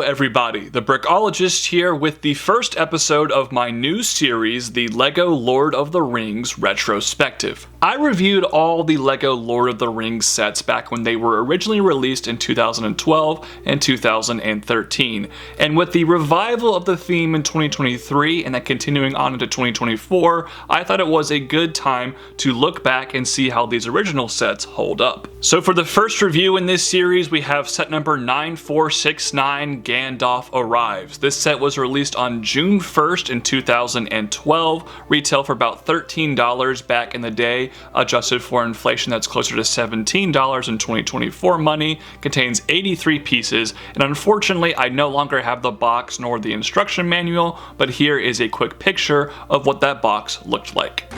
everybody, the Brickologist here with the first episode of my new series, the LEGO Lord of the Rings Retrospective. I reviewed all the LEGO Lord of the Rings sets back when they were originally released in 2012 and 2013, and with the revival of the theme in 2023 and then continuing on into 2024, I thought it was a good time to look back and see how these original sets hold up. So for the first review in this series, we have set number 9469, Gandalf Arrives. This set was released on June 1st in 2012, retail for about $13 back in the day, adjusted for inflation that's closer to $17 in 2024 money, contains 83 pieces, and unfortunately I no longer have the box nor the instruction manual, but here is a quick picture of what that box looked like.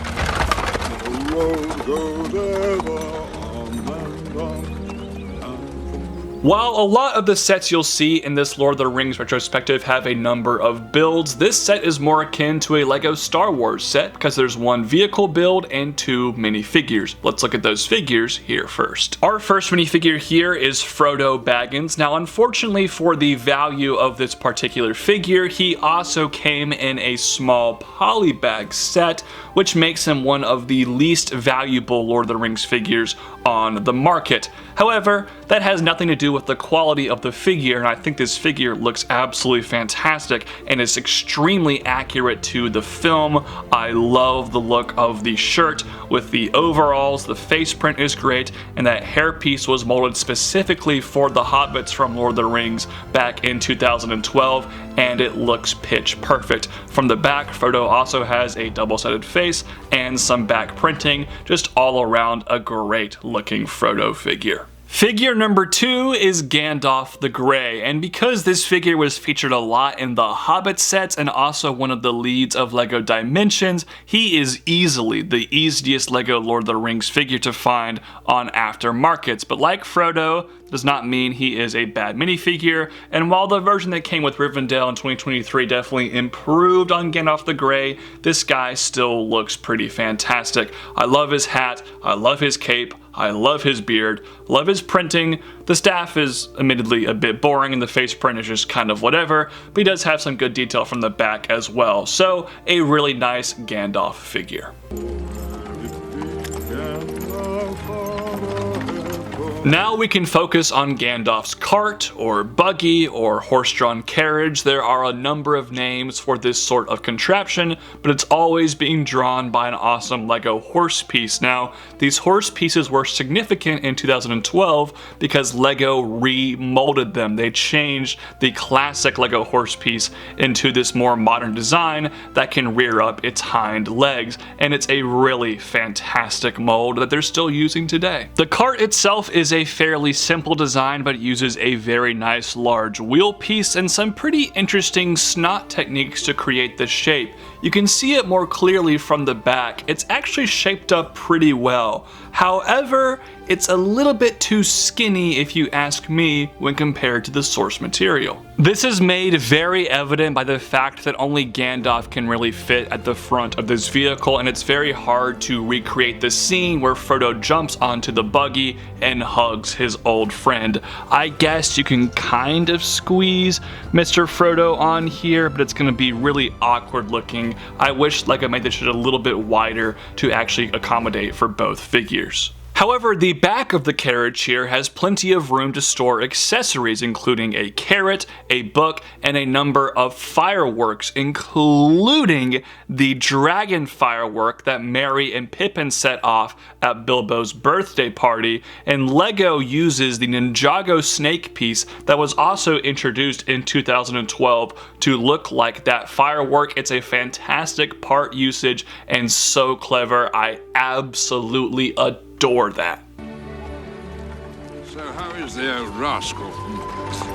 While a lot of the sets you'll see in this Lord of the Rings retrospective have a number of builds, this set is more akin to a LEGO Star Wars set because there's one vehicle build and two minifigures. Let's look at those figures here first. Our first minifigure here is Frodo Baggins. Now unfortunately for the value of this particular figure, he also came in a small polybag set, which makes him one of the least valuable Lord of the Rings figures on the market. However, that has nothing to do with the quality of the figure, and I think this figure looks absolutely fantastic and is extremely accurate to the film. I love the look of the shirt with the overalls, the face print is great, and that hairpiece was molded specifically for the hobbits from Lord of the Rings back in 2012, and it looks pitch perfect. From the back, Frodo also has a double-sided face and some back printing, just all around a great looking Frodo figure. Figure number 2 is Gandalf the Grey, and because this figure was featured a lot in the Hobbit sets and also one of the leads of LEGO Dimensions, he is easily the easiest LEGO Lord of the Rings figure to find on aftermarkets. But like Frodo, does not mean he is a bad minifigure, and while the version that came with Rivendell in 2023 definitely improved on Gandalf the Grey, this guy still looks pretty fantastic. I love his hat, I love his cape, I love his beard, love his printing. The staff is admittedly a bit boring and the face print is just kind of whatever, but he does have some good detail from the back as well. So a really nice Gandalf figure. Now we can focus on Gandalf's cart, or buggy, or horse-drawn carriage. There are a number of names for this sort of contraption, but it's always being drawn by an awesome LEGO horse piece. Now, these horse pieces were significant in 2012 because LEGO remolded them. They changed the classic LEGO horse piece into this more modern design that can rear up its hind legs, and it's a really fantastic mold that they're still using today. The cart itself is a fairly simple design, but it uses a very nice large wheel piece and some pretty interesting snot techniques to create the shape. You can see it more clearly from the back. It's actually shaped up pretty well. However, it's a little bit too skinny if you ask me when compared to the source material. This is made very evident by the fact that only Gandalf can really fit at the front of this vehicle, and it's very hard to recreate the scene where Frodo jumps onto the buggy and hugs his old friend. I guess you can kind of squeeze Mr. Frodo on here, but it's gonna be really awkward looking. I wish LEGO made this shit a little bit wider to actually accommodate for both figures. However, the back of the carriage here has plenty of room to store accessories, including a carrot, a book, and a number of fireworks, including the dragon firework that Merry and Pippin set off at Bilbo's birthday party. And LEGO uses the Ninjago snake piece that was also introduced in 2012 to look like that firework. It's a fantastic part usage and so clever. I absolutely adore that. So how is the old rascal?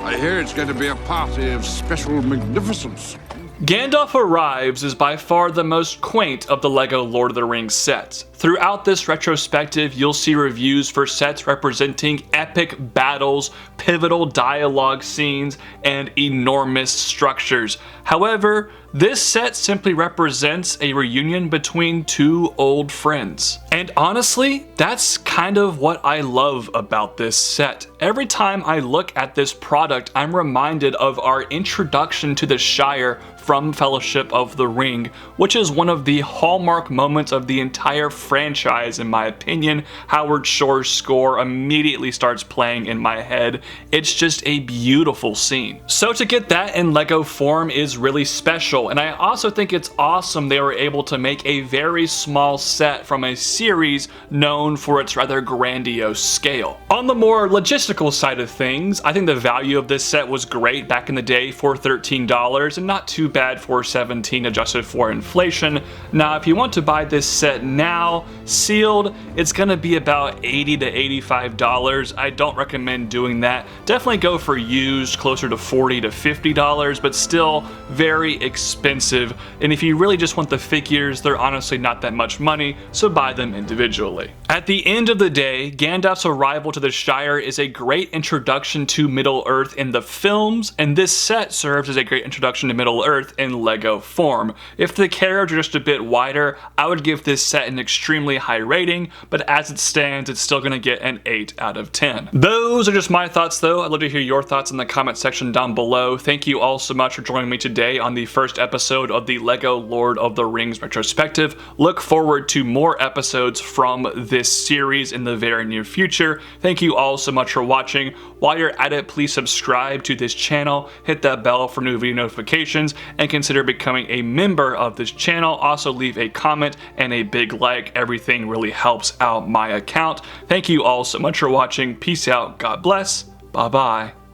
I hear it's going to be a party of special magnificence. Gandalf Arrives is by far the most quaint of the LEGO Lord of the Rings sets. Throughout this retrospective, you'll see reviews for sets representing epic battles, pivotal dialogue scenes, and enormous structures. However, this set simply represents a reunion between two old friends. And honestly, that's kind of what I love about this set. Every time I look at this product, I'm reminded of our introduction to the Shire from Fellowship of the Ring, which is one of the hallmark moments of the entire franchise in my opinion. Howard Shore's score immediately starts playing in my head. It's just a beautiful scene. So to get that in LEGO form is really special, and I also think it's awesome they were able to make a very small set from a series known for its rather grandiose scale. On the more logistical side of things, I think the value of this set was great back in the day for $13 and not too bad for $17 adjusted for inflation. Now if you want to buy this set now, sealed, it's gonna be about $80 to $85. I don't recommend doing that. Definitely go for used, closer to $40 to $50, but still very expensive. And if you really just want the figures, they're honestly not that much money, so buy them individually. At the end of the day, Gandalf's arrival to the Shire is a great introduction to Middle-earth in the films, and this set serves as a great introduction to Middle-earth in LEGO form. If the carriage are just a bit wider, I would give this set an extremely high rating, but as it stands, it's still gonna get an 8 out of 10. Those are just my thoughts though. I'd love to hear your thoughts in the comment section down below. Thank you all so much for joining me today on the first episode of the LEGO Lord of the Rings retrospective. Look forward to more episodes from this series in the very near future. Thank you all so much for watching. While you're at it, please subscribe to this channel, hit that bell for new video notifications, and consider becoming a member of this channel. Also leave a comment and a big like. Everything really helps out my account. Thank you all so much for watching. Peace out. God bless. Bye bye.